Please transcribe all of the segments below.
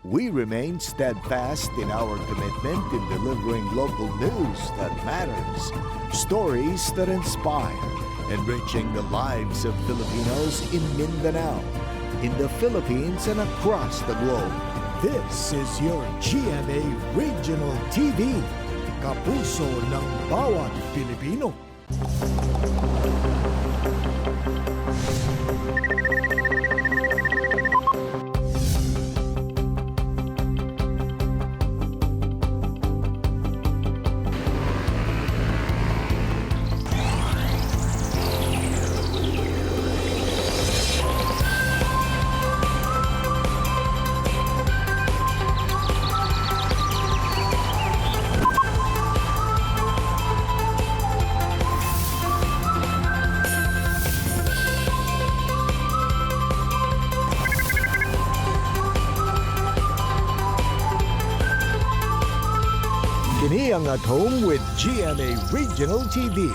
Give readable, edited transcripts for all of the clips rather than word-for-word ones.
We remain steadfast in our commitment in delivering local news that matters, stories that inspire, enriching the lives of Filipinos in Mindanao, in the Philippines and across the globe. This is your GMA Regional TV, kapuso ng bawat Pilipino. Kini ang At Home with GMA Regional TV.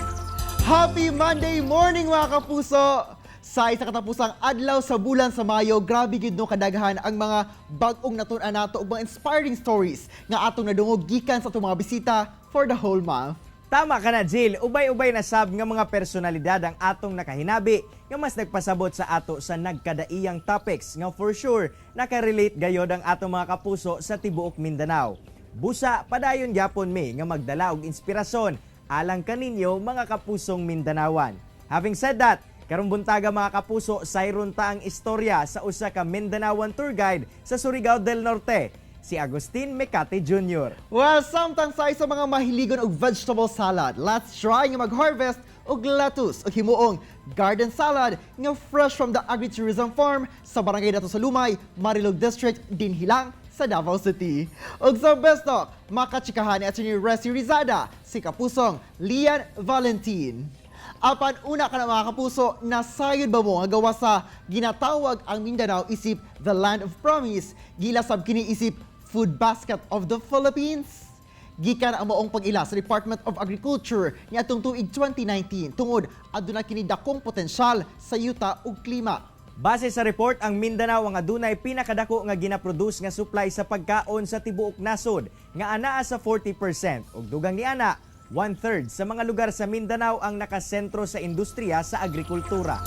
Happy Monday morning mga kapuso! Sa isa katapusang adlaw sa bulan sa Mayo, grabe gid no kadaghan ang mga bag-ong natun-an nato ug mga inspiring stories nga atong nadungog gikan sa atong mga bisita for the whole month. Tama ka na, Jill. Ubay-ubay na sab nga mga personalidad ang atong nakahinabi nga mas nagpasabot sa ato sa nagkadaiyang topics nga for sure nakarelate gayod ang atong mga kapuso sa tibuok Mindanao. Busa, padayon gyapon mi nga magdala og inspirasyon alang kaninyo mga kapusong Mindanawan. Having said that, karong buntaga mga kapuso, sayron ta ang istorya sa usa ka Mindanawan tour guide sa Surigao del Norte, si Agustin Mecate Jr. Well, samtang sa isa mga mahiligon og vegetable salad, let's try nga mag-harvest og lettuce o himuong garden salad nga fresh from the agritourism farm sa barangay nato sa Lumay, Marilog District, Dinhilang, sa Davao City. Og sa besto, makachikahan ni Atty. Resi Rizada, si kapusong Lian Valentin. Apan una ka na mga kapuso, nasayod ba mo nga gawa sa ginatawag ang Mindanao isip the land of promise, gila sab kini isip food basket of the Philippines? Gikan ang maong pag-ila sa Department of Agriculture ni atong tuig 2019 tungod aduna kini dakong potensyal sa yuta ug klima. Base sa report, ang Mindanao ang adunay pinakadako nga ginaproduce nga supply sa pagkaon sa tibuok nasod nga anaa sa 40% ug dugang niana 1/3 sa mga lugar sa Mindanao ang nakasentro sa industriya sa agrikultura.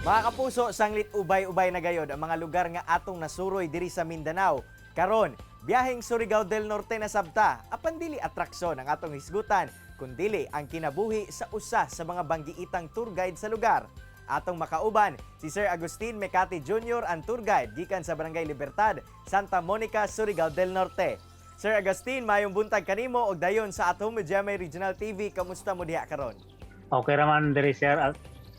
Mga kapuso, sanglit ubay-ubay na gayod ang mga lugar nga atong nasuroy diri sa Mindanao. Karon, biyaheng Surigao del Norte na sabta, apan dili atraksyon ang atong hisgutan, kundili ang kinabuhi sa usa sa mga banggiitang tour guide sa lugar. Atong makauban si Sir Agustin Mecate Jr. ang tour guide gikan sa Barangay Libertad, Santa Monica, Surigao del Norte. Sir Agustin, mayong buntag kanimo og dayon sa At Home with GMA Regional TV. Kamusta mo diha karon? Okay raman diri sir.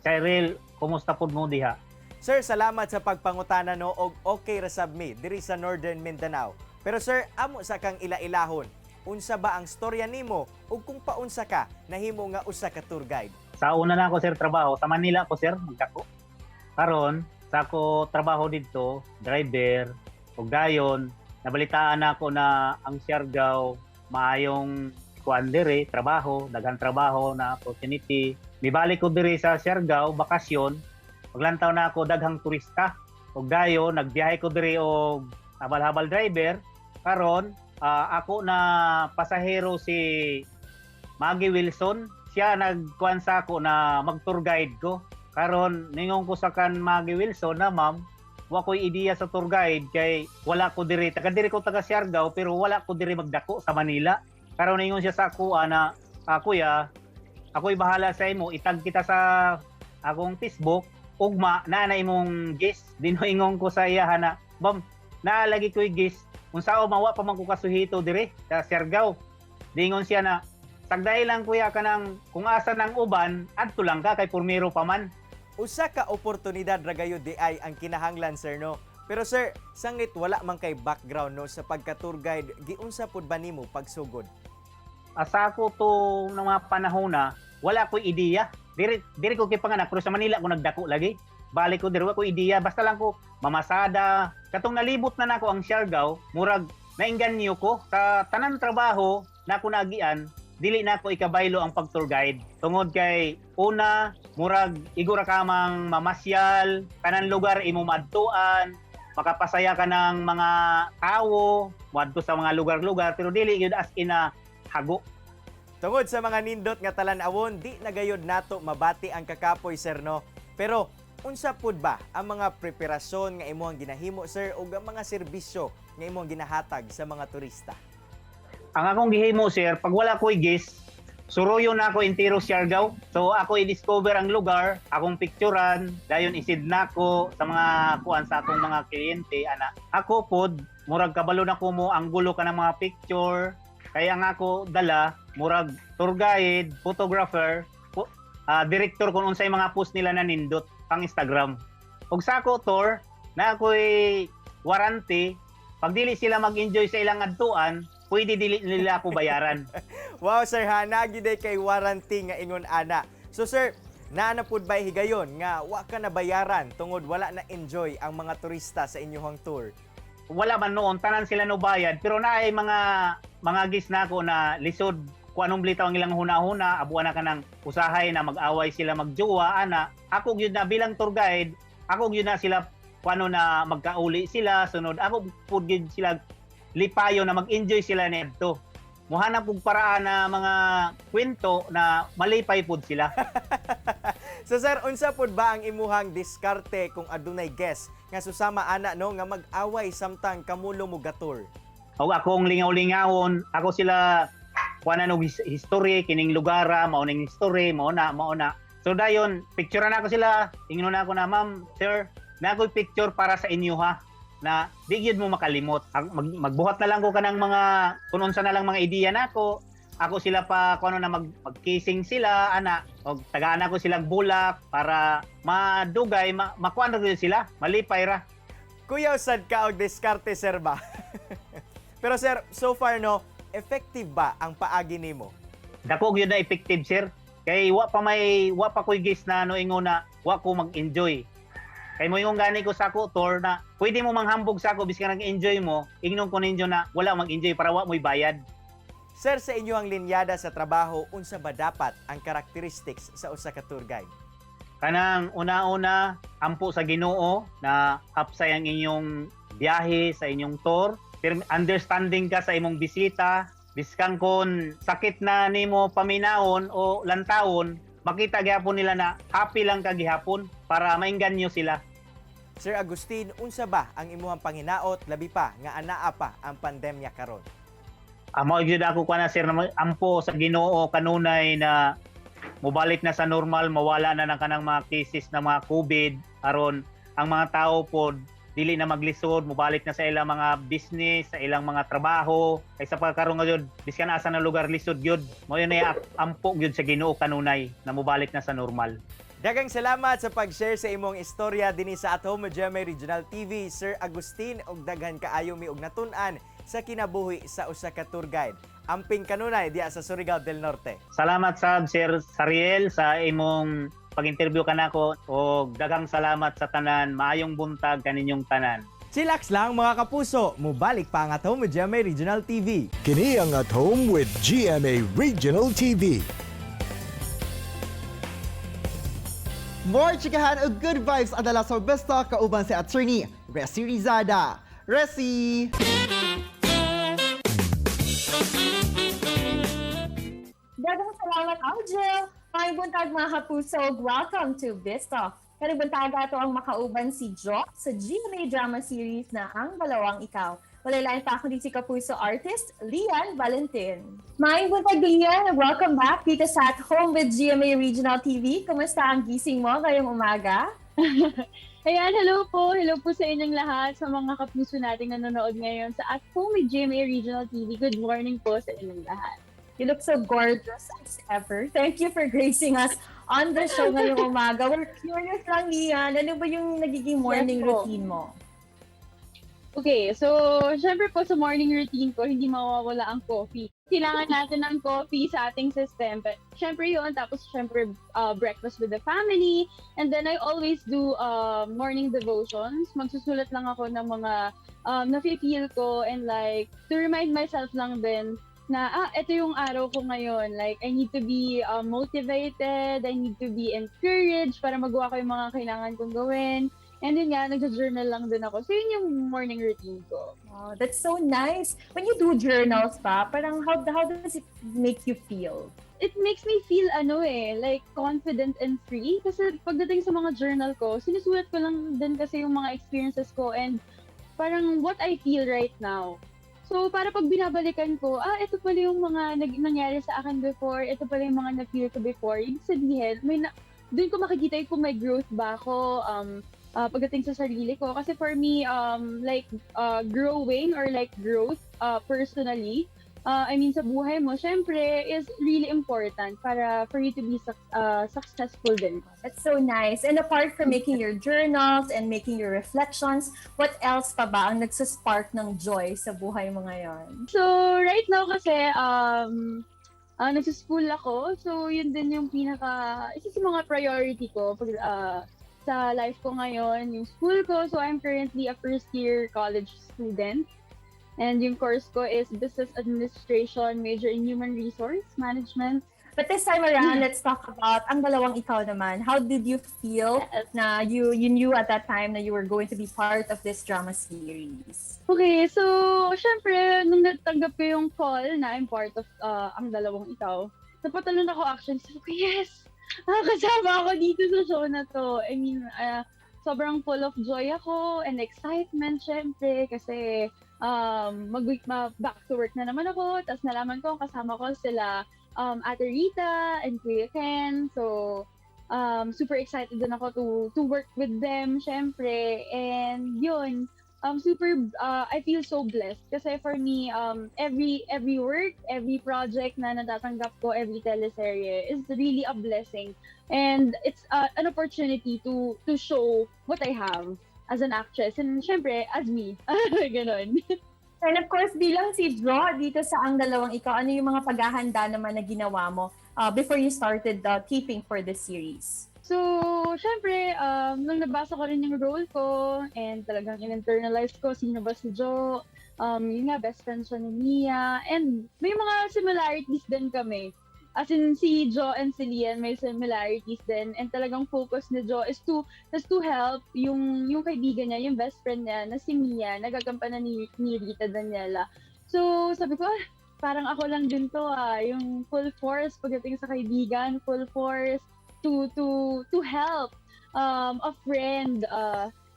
Cyril, kumusta pud mo diha? Sir, salamat sa pagpangutana no og okay ra sab mi diri sa Northern Mindanao. Pero sir, amo sa kang ila-ilahon, unsa ba ang storya nimo ug kung paunsa ka nahimo nga usa ka tour guide? Sa una na ako sir trabaho sa Manila ko sir, magdako. Karon sa ako trabaho didto, driver ug dayon nabalitaan ako na ang Siargao maayong kuan diri trabaho, daghang trabaho na opportunity. Mibalik ko diri sa Siargao bakasyon. Maglantaw na ako daghang turista. Ug dayon nagbiyahe ko diri og habal-habal driver. Karon ako na pasahero si Maggie Wilson. Siya nagkuan sa ako na mag-tour guide ko. Karon ningon ko sa kan Maggie Wilson na ma'am, wa ko'y ideya sa tour guide kay wala ko diri. Taga diri ko taga Siargao pero wala ko diri magdako sa Manila. Karon ningon siya sa ako na kuya, ako'y bahala sa imo, itag kita sa akong Facebook. Ugma na imong guest dinoingon ko sa iya na bam naalagi ko'y guest unsao mawa pa man ko kasuhito dire sa Siargao. Dingon siya na sagday lang kuya kanang kung asa nang uban adto lang ka kay pormiro pa man. Usa ka oportunidad ra gayud di ay ang kinahanglan sir no. Pero sir, sanglit wala man kay background no sa pagka tour guide, giunsa pud ba nimo pagsugod? Asa ko to ng mga panahon na wala ko'y ideya. Diri ko kay panganak pero sa Manila ko nagdako lagi. Balik ko diri ko ideya basta lang ko mamasada. Katong nalibot na nako ang Siargao, murag nainganyo ko sa tanang trabaho na ako nagian. dili na ako ikabaylo ang pag-tour guide. Tungod kay una, murag igura ka mang mamasyal, kanang lugar imo madtuan, makapasaya ka ng mga tao, madto sa mga lugar-lugar, pero dili yun as in a hago. Tungod sa mga nindot nga talan-awon, di nagayod nato mabati ang kakapoy, sir, no? Pero unsa pud ba ang mga preparasyon nga imong ginahimo, sir, ug ang mga serbisyo nga imong ginahatag sa mga turista? Ang akong gihimo, sir, pag wala ko'y guest, suruyo na ako entero Siargao. So ako i-discover ang lugar, akong picturean, dayon isid na ko sa mga kuan sa akong mga kliyente ana. Ako pod murag kabalo na ko mo ang gulo ka ng mga picture. Kaya nga ako dala murag tour guide, photographer, director kung unsay mga post nila na nindot pang Instagram. Ug sa ako tour na ako'y warranty, pag dili sila mag-enjoy sa ilang adtuan, pwede dili nila ako bayaran. Wow, sir, ha, nagiday kay warranty nga ingon ana. So, sir, naana pud ba higayon nga wa ka na bayaran tungod wala na enjoy ang mga turista sa inyong tour? Wala man noon, tanan sila no bayad, pero naay mga gis na ako na lisod kung anong blitaw ang ilang huna-huna, abuan na ka ng usahay na mag-away sila magjowa, ana. Ako yun na bilang tour guide, ako yun na sila paano na magkauli sila, sunod ako pud yun sila lipayo na mag-enjoy sila nito. Muhanap kong paraan na mga kwento na malipay pud sila. So sir, unsa pud ba ang imuhang diskarte kung adunay guest nga susama ana no nga mag-away samtang kamulo mo gatur? O akong lingaw-lingawon, ako sila kuanan og history kining lugara, mao ning history, mao na. So dayon, picturean ako sila, ingnon na ako na, ma'am, sir, na ako'y picture para sa inyo ha, na di gyud mo makalimot. Magbuhat na lang ko kanang mga kung unsa na lang mga ideya nako. Ako sila pa kuno na mag-kissing sila ana og tagaan ako silang bulak para madugay makuan ra gyud sila, malipay ra. Kuya, sad ka og diskarte, sir ba? Pero sir, so far no, effective ba ang paagi nimo? Dako gyud na effective, sir. Kay wa pa koy guess na no ingon na wa ko mag-enjoy. Kay mo yung gani ko sa ako tour na pwede mo manghambog sa ako biskan nag-enjoy mo, ingnon ko ninyo na wala mag-enjoy para wa mo'y bayad. Sir, sa inyo ang linyada sa trabaho, unsa ba dapat ang characteristics sa usa ka tour guide? Kanang una-una, ampo sa Ginoo na hapsay ang inyong biyahe sa inyong tour. Understanding ka sa imong bisita, biskan kon sakit na nimo paminahon o lantawon, makita gyapon nila na happy lang ka gihapon para maingganyo sila. Sir Agustin, unsa ba ang imuhang panginaot labi pa nga anaa pa ang pandemya karon? Amo gyud ako kana sir na ampo sa Ginoo kanunay na mobalik na sa normal, mawala na ng kanang mga cases na mga COVID aron ang mga tao pod dili na maglisod, mobalik na sa ilang mga business, sa ilang mga trabaho. Kaysa pagkaroon nga yun, biskan asa na lugar lisod yun. Mo yun ay ampo yun sa Ginoo kanunay na mobalik na sa normal. Daghang salamat sa pag-share sa imong istorya dinhi sa At Home with GMA Regional TV, Sir Agustin, og daghan kaayo mi og natun-an sa kinabuhi sa usa ka tour guide. Amping kanunay diya sa Surigao del Norte. Salamat sa Sir Sariel sa imong pag-interview kanako og daghang salamat sa tanan, maayong buntag kaninyong tanan. Chillax lang mga kapuso, mubalik pa ang At Home with GMA Regional TV. Kini ang At Home with GMA Regional TV. More chikahan o good vibes adala sa besta kauban si Attorney Resi Rizada. Resi! Daghang salamat, Angel. May buntag mga kapuso, welcome to Vista. Kani buntag ato ang makauban si Jo sa GMA drama series na Ang Balawang Ikaw. Walay pa ako si kapuso artist, Lian Valentin. May buntag Lian, welcome back dito sa At Home with GMA Regional TV. Kumusta ang gising mo ngayong umaga? Ayan, hello po sa inyong lahat, sa mga kapuso nating nanonood ngayon sa At Home with GMA Regional TV. Good morning po sa inyong lahat. You look so gorgeous as ever. Thank you for gracing us on the show ngayong umaga. We're curious lang, Lian. Ano ba yung nagiging morning routine mo? Okay, so syempre po sa morning routine ko, hindi mawawala ang coffee. Kailangan natin ng coffee sa ating system. But syempre yun, tapos syempre breakfast with the family. And then I always do morning devotions. Magsusulat lang ako ng mga na-feel ko and like to remind myself lang din na ito yung araw ko ngayon. Like, I need to be motivated, I need to be encouraged para magawa ko yung mga kailangan kong gawin. And yun nga, nagja-journal lang din ako. So yun yung morning routine ko. Oh, that's so nice. When you do journals pa, parang how does it make you feel? It makes me feel like confident and free. Kasi pagdating sa mga journal ko, sinusulat ko lang din kasi yung mga experiences ko and parang what I feel right now. So para pag binabalikan ko, ito pala yung mga nangyari sa akin before, ito pala yung mga na-feel ko before. Ibig sabihin, doon ko makikita kung may growth ba ako pagdating sa sarili ko. Kasi for me, growing or like growth personally, sa buhay mo, syempre, is really important for you to be successful din. That's so nice. And apart from making your journals and making your reflections, what else pa ba ang nagsaspark ng joy sa buhay mo ngayon? So, right now kasi, nagsa-school ako. So, yun din yung isa sa mga priority ko sa life ko ngayon, yung school ko. So, I'm currently a first-year college student. And yung course ko is Business Administration, major in Human Resource Management. But this time around, let's talk about ang dalawang ikaw naman. How did you feel na you knew at that time na you were going to be part of this drama series? Okay, so syempre, nung natanggap ko yung call na I'm part of ang dalawang ikaw, napatalon ako actually. Sabi ko, yes! Kasama ako dito sa show na to. Sobrang full of joy ako and excitement syempre kasi back to work na naman ako. Tapos nalaman ko, kasama ko sila Ate Rita and Kuya Ken. So, super excited din ako to work with them, syempre. And yun, I feel so blessed. Kasi for me, every work, every project na natatanggap ko, every teleserye is really a blessing. And it's an opportunity to show what I have as an actress. And syempre, as me. Ganon. And of course, bilang si Jo dito sa Ang Dalawang Ikaw, ano yung mga paghahanda naman na ginawa mo before you started taping for the series? So, syempre, nung nabasa ko rin yung role ko and talagang in-internalize ko sino ba si Jo, yun nga, best friend siya ni Mia, and may mga similarities din kami. As in, si Jo and si Lian may similarities din, and talagang focus ni Jo is to help yung kaibigan niya, yung best friend niya na si Mia, nagagampanan ni Rita Daniela. So, sabi ko, parang ako lang din to, yung full force pagdating sa kaibigan, full force to help a friend.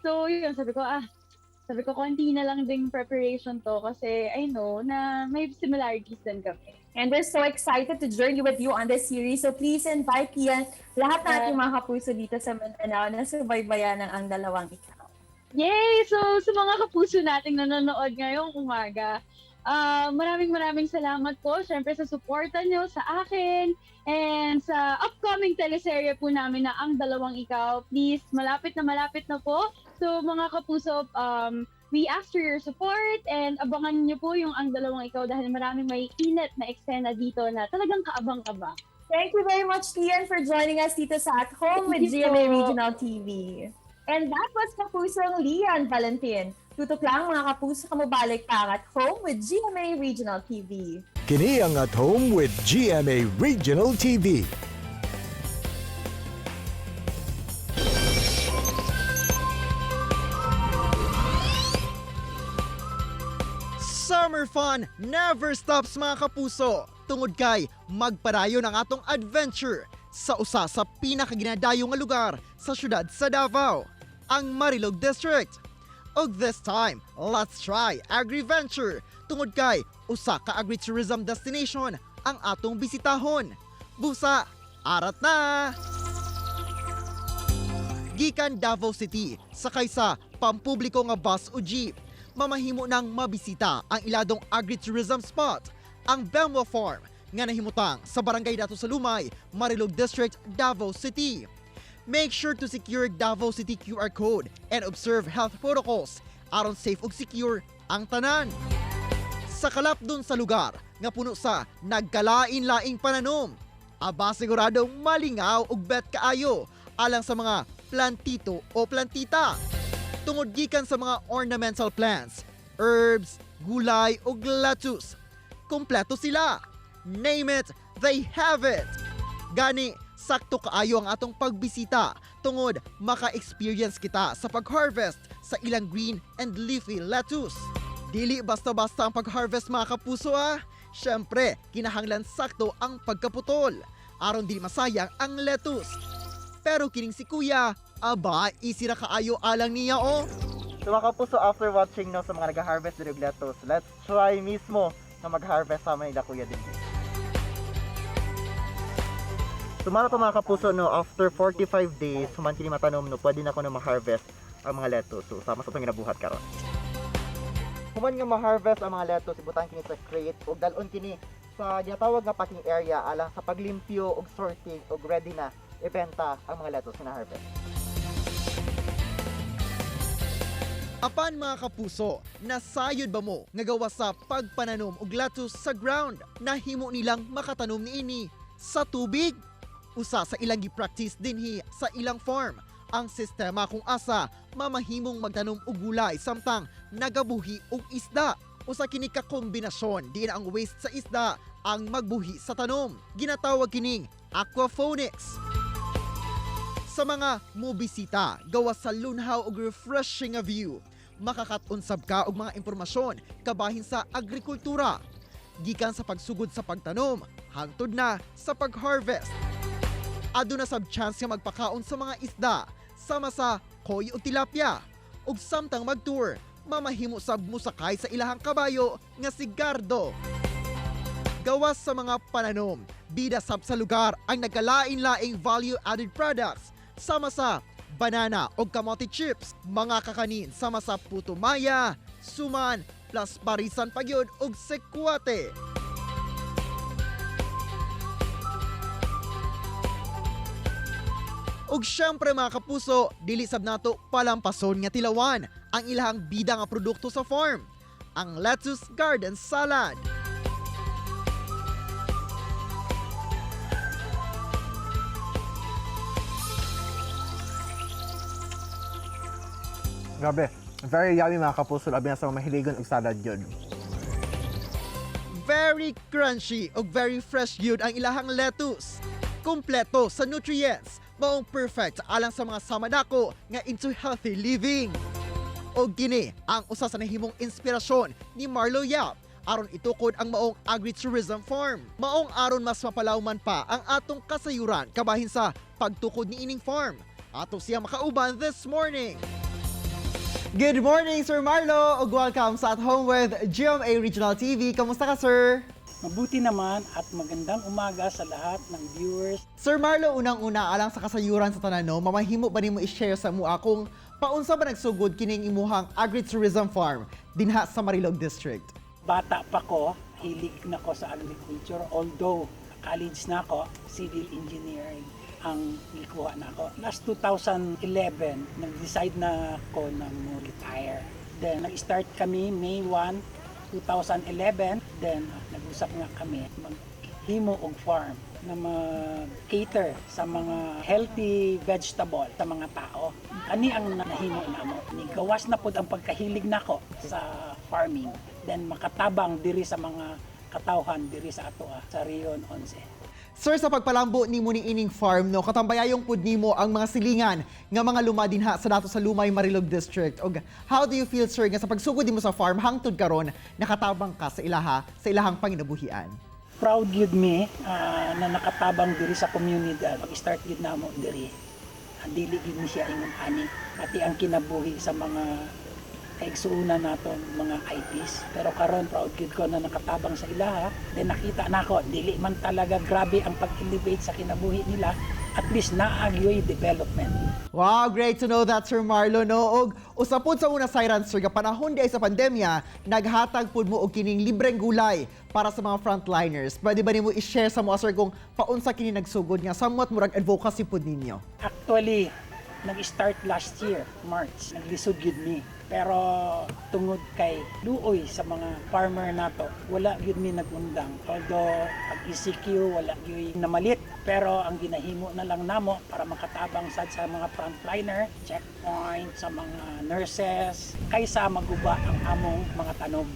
So, yun, sabi ko, konti na lang ding preparation to kasi I know na may similarities din kami. And we're so excited to journey with you on this series. So please invite yan lahat na ating mga kapuso dito sa Mindanao na subaybayan ng Ang Dalawang Ikaw. Yay! So, sa mga kapuso nating nanonood ngayong umaga, maraming salamat po syempre sa suporta nyo sa akin and sa upcoming teleserye po namin na Ang Dalawang Ikaw. Please, malapit na po. So, mga kapuso, we ask for your support and abangan niyo po yung Ang Dalawang Ikaw dahil maraming may init na eksena dito na talagang kaabang-abang. Thank you very much, Lian, for joining us dito sa At Home with GMA Regional TV. And that was Kapusong Lian Valentin. Tutok lang mga kapuso, kamabalik pa At Home with GMA Regional TV. Kini ang At Home with GMA Regional TV. Summer fun never stops mga kapuso. Tungod kay magpadayon ang atong adventure sa usa sa pinakaginadayo nga lugar sa syudad sa Davao, ang Marilog District. Og this time, let's try AgriVenture. Tungod kay usa ka agritourism destination ang atong bisitahon. Busa, arat na! Gikan Davao City, sakay sa pampubliko nga bus o jeep, mamahimo nang mabisita ang iladong agritourism spot, ang Bemwa Farm, nga nahimutang sa Barangay Dato sa Lumay, Marilog District, Davao City. Make sure to secure Davao City QR code and observe health protocols aron safe ug secure ang tanan. Sa kalap dun sa lugar nga puno sa nagkalain-laing pananom, aba siguradong malingaw ug bet kaayo alang sa mga plantito o plantita. Tungod gikan sa mga ornamental plants, herbs, gulay o lettuce. Kompleto sila. Name it, they have it. Gani, sakto kaayo ang atong pagbisita tungod maka-experience kita sa pag-harvest sa ilang green and leafy lettuce. Dili basta-basta ang pag-harvest mga kapuso ha. Syempre, kinahanglan sakto ang pagkaputol. Aron di masayang ang lettuce. Pero kining si Kuya, aba, easy ra kaayo alang niya oh. So mga kapuso, after watching no, sa mga nag-harvest din ng lettuce, let's try mismo na mag-harvest sa nila Kuya din. So mga kapuso, no, after 45 days, human kini matanom, no, pwede na ako na ma-harvest ang mga lettuce. So sama sa itong ginabuhat karon. Human nga ma-harvest ang mga lettuce, ibutan kini sa crate o dalon kini sa ginatawag nga packing area alang sa paglimpyo og sorting og ready na ibenta ang mga lettuce na harvest. Apan mga kapuso, nasayod ba mo nga gawa sa pagpananom og lettuce sa ground? Nahimo nilang makatanom niini sa tubig? Usa sa ilang gi-practice dinhi sa ilang farm ang sistema kung asa mamahimong magtanom og gulay samtang nagabuhi og isda. Usa kini ka kombinasyon di na ang waste sa isda ang magbuhi sa tanom. Ginatawag kining aquaponics. Sa mga mobisita, gawa sa lunhaw og refreshing nga view, makakatunsab ka og mga impormasyon kabahin sa agrikultura, gikan sa pagsugod sa pagtanom, hangtod na sa pag-harvest. Aduna sab chance nga magpakaon sa mga isda, sama sa koy o tilapia, ug samtang mag-tour, mamahimo sab musakay sa ilahang kabayo nga si Gardo. Gawas sa mga pananom, bida sab sa lugar ang nagkalain-laing value-added products, sama sa banana o kamote chips, mga kakanin sama sa putumaya, suman, plus parisan pagyod og sekwate. Ug syempre mga kapuso, dili sab nato palampason nga tilawan ang ilahang bida nga produkto sa farm, ang lettuce garden salad. Grabe, very yummy mga kapuso, labi na sa mga mahiligon og salad yun. Very crunchy ug very fresh yun ang ilahang lettuce. Kompleto sa nutrients, maong perfect alang sa mga samadako nga into healthy living. Og kini ang usa sa nahimong inspirasyon ni Marlo Yap aron itukod ang maong agritourism farm. Maong aron mas mapalawman pa ang atong kasayuran kabahin sa pagtukod ni ining farm. Ato siya makauban this morning. Good morning, Sir Marlo, ug welcome sa At Home with GMA Regional TV. Kamusta ka, sir? Mabuti naman at magandang umaga sa lahat ng viewers. Sir Marlo, unang-una alang sa kasayuran sa tanan, no, mamahimo ba nimo i-share sa mua kung paunsa ba nagsugod kining imuhang agritourism farm dinha sa Marilog District? Bata pa ko, hilig na ko sa agriculture, although college na ako, civil engineering ang nikuha na ako. Last 2011, nag-decide na ako na retire. Then nag-start kami May 1, 2011. Then nag-usap nga kami maghimo og farm na mag-cater sa mga healthy vegetable sa mga tao. Kani ang nahimo namo. Ni gawas na pud ang pagkahilig nako sa farming. Then makatabang diri sa mga katawhan diri sa ato sa Rion 11. Sir, sa pagpalambo nimo ni ining farm, no, katambayayong pud nimo ang mga silingan nga mga luma dinha sa dato sa Lumay Marilog District. Og how do you feel, sir, nga sa pagsugod nimo sa farm hangtod karon nakatabang ka sa ilahang panginabuhian? Proud yun me na nakatabang diri sa community. Pag-start yun na mo diri. Dili yun siya ingon ani. Pati ang kinabuhi sa mga kaigsuuna naton mga IPs. Pero karon proud yun ko na nakatabang sa ilaha. Then nakita na ako, dili man talaga grabe ang pag-elevate sa kinabuhi nila. At least naagyoy development. Wow, great to know that, Sir Marlo, no? Og usapod sa una siren, sir, nga panahon di ay sa pandemya, naghatag pud mo og kining libreng gulay para sa mga frontliners. Pwede ba nimo i-share sa mga, sir, kung paunsa kini nagsugod nga somewhat murag advocacy pud ninyo? Actually, nag-start last year, March. Naglisod yun mi. Pero tungod kay luoy sa mga farmer nato, wala yun mi nagundang. Although pag ECQ, wala yun namalit. Pero ang ginahimo na lang namo para makatabang sad sa mga frontliner, checkpoint, sa mga nurses, kaysa maguba ang among mga tanom.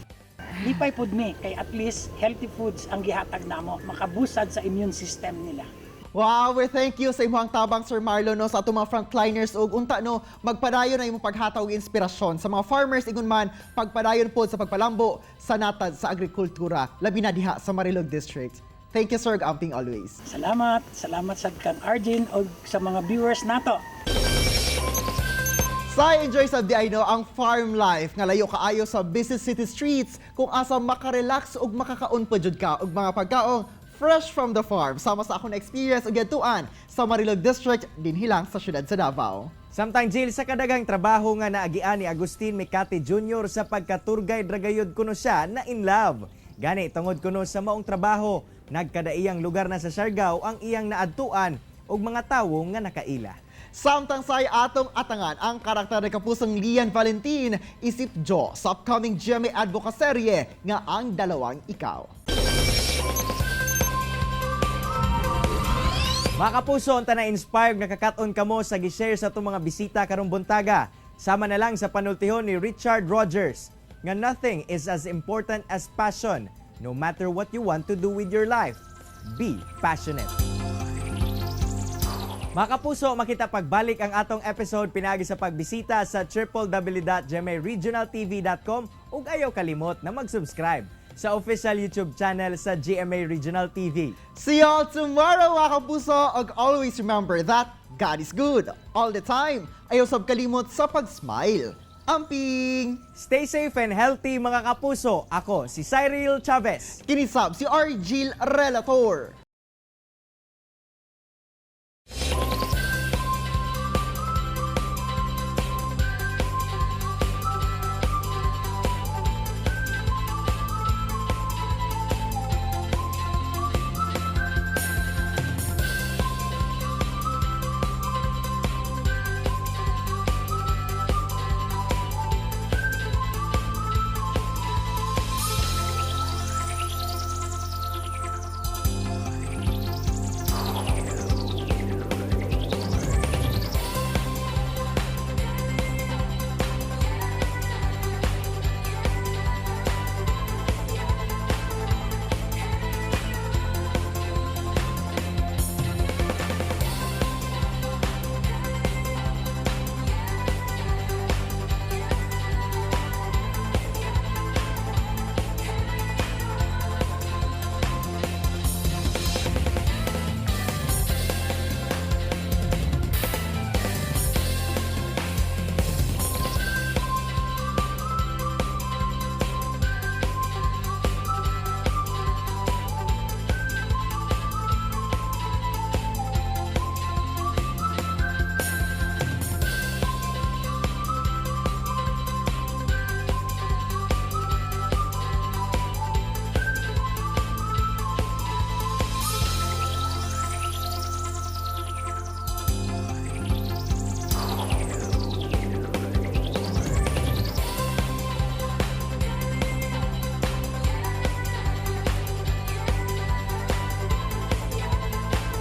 lipay pud mi kay at least healthy foods ang gihatag namo makabusad sa immune system nila. Wow, we thank you sa imong tabang Sir Marlon no, sa atong mga frontliners ug unta no magpadayon na imong paghataw og inspirasyon sa mga farmers ingon man pagpadayon pod sa pagpalambo sa natad sa agrikultura labi na diha sa Marilog District. Thank you sir, gamping always. Salamat sa kang Arjin o sa mga viewers nato. Sa enjoy sa di no ang farm life nga layo kaayo sa busy city streets kung asa makarelax ug makakaon pa jud ka og mga pagkaong fresh from the farm sama sa akong experience ug yadtuan sa Marilog District dinhi lang sa syudad sa Davao. Samtang Jill sa kadagang trabaho nga naagian ni Agustin Mecate Jr. sa pagka-tour guide ragayod kuno siya na in love. Gani tungod kuno sa maong trabaho, nagkadaiyang lugar na sa Siargao ang iyang naadtuan og mga tawo nga nakaila. Samtang say atong atangan ang karakter ni kapusong Lian Valentin isip Jo sa upcoming GMA advocacy nga ang Dalawang Ikaw. Mga kapuso, unta na inspired nga kakaton kamo sa gi-share sa itong mga bisita karong buntaga. Sama na lang sa panultihon ni Richard Rogers nga nothing is as important as passion. No matter what you want to do with your life, be passionate. Mga kapuso, makita pagbalik ang atong episode pinagi sa pagbisita sa www.gmaregionaltv.com ug ayaw kalimot na mag-subscribe sa official YouTube channel sa GMA Regional TV. See y'all tomorrow mga kapuso ug always remember that God is good all the time. Ayaw sab kalimot sa pag-smile. Amping! Stay safe and healthy mga kapuso. Ako si Cyril Chavez. Kinisab si Argil Relator.